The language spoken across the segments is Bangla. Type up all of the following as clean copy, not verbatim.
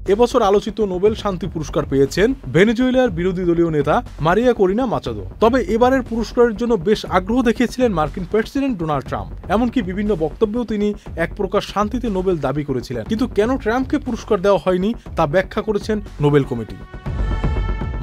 এবছর আলোচিত নোবেল শান্তি পুরস্কার পেয়েছেন ভেনেজুয়েলার বিরোধী দলীয় নেতা মারিয়া করিনা মাচাদো। তবে এবারের পুরস্কারের জন্য বেশ আগ্রহ দেখিয়েছিলেন মার্কিন প্রেসিডেন্ট ডোনাল্ড ট্রাম্প। এমনকি বিভিন্ন বক্তব্যেও তিনি এক প্রকার শান্তিতে নোবেল দাবি করেছিলেন। কিন্তু কেন ট্রাম্পকে পুরস্কার দেওয়া হয়নি তা ব্যাখ্যা করেছেন নোবেল কমিটি।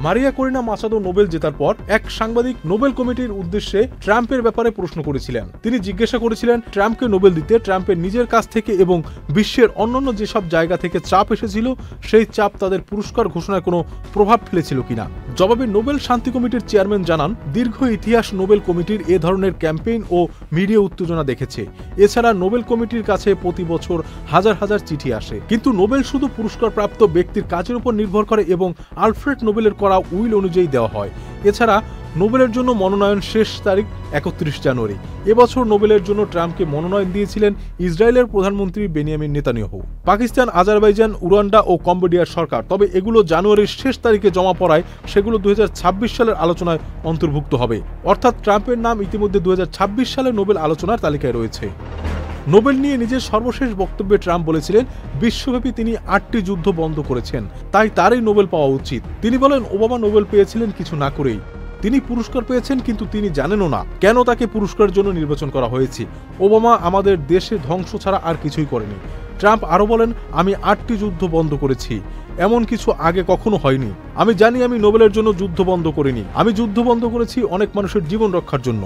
মারিয়া করিনা মাচাদো নোবেল জেতার পর এক সাংবাদিক নোবেল কমিটির উদ্দেশ্যে ট্রাম্পের ব্যাপারে প্রশ্ন করেছিলেন। তিনি জিজ্ঞাসা করেছিলেন ট্রাম্পকে নোবেল দিতে ট্রাম্পের নিজের কাছ থেকে এবং বিশ্বের অন্যান্য যেসব জায়গা থেকে চাপ এসেছিল সেই চাপ তাদের পুরস্কার ঘোষণায় কোনো প্রভাব ফেলেছিল কিনা। জবাবে নোবেল শান্তি কমিটির চেয়ারম্যান জানান, দীর্ঘ ইতিহাস নোবেল কমিটির এ ধরনের ক্যাম্পেইন ও মিডিয়া উত্তেজনা দেখেছে। এছাড়া নোবেল কমিটির কাছে প্রতি বছর হাজার হাজার চিঠি আসে। কিন্তু নোবেল শুধু পুরস্কারপ্রাপ্ত ব্যক্তির কাজের উপর নির্ভর করে এবং আলফ্রেড নোবেলের উইল অনুযায়ী দেওয়া হয়। এছাড়া নোবেলের জন্য মনোনয়ন শেষ তারিখ 31 জানুয়ারি। এবছর নোবেলের জন্য ট্রাম্পকে মনোনয়ন দিয়েছিলেন ইসরায়েলের প্রধানমন্ত্রী Benjamin Netanyahu, Pakistan, Azerbaijan, Uganda ও কম্বোডিয়ার সরকার। তবে এগুলো জানুয়ারির শেষ তারিখে জমা পড়ায় সেগুলো 2026 সালের আলোচনায় অন্তর্ভুক্ত হবে। অর্থাৎ ট্রাম্পের নাম ইতিমধ্যে 2026 সালে নোবেল আলোচনার তালিকায় রয়েছে। নোবেল নিয়ে নিজের সর্বশেষ বক্তব্যে ট্রাম্প বলেছিলেন, বিশ্বব্যাপী তিনি 8টি যুদ্ধ বন্ধ করেছেন, তাই তারই নোবেল পাওয়া উচিত। তিনি বলেন, ওবামা নোবেল পেয়েছিলেন কিছু না করেই। তিনি পুরস্কার পেয়েছেন, কিন্তু তিনি জানেনও না কেন তাকে পুরস্কারের জন্য নির্বাচন করা হয়েছে। ওবামা আমাদের দেশে ধ্বংস ছাড়া আর কিছুই করেনি। ট্রাম্প আরও বলেন, আমি 8টি যুদ্ধ বন্ধ করেছি, এমন কিছু আগে কখনো হয়নি। আমি জানি আমি নোবেলের জন্য যুদ্ধ বন্ধ করিনি, আমি যুদ্ধ বন্ধ করেছি অনেক মানুষের জীবন রক্ষার জন্য।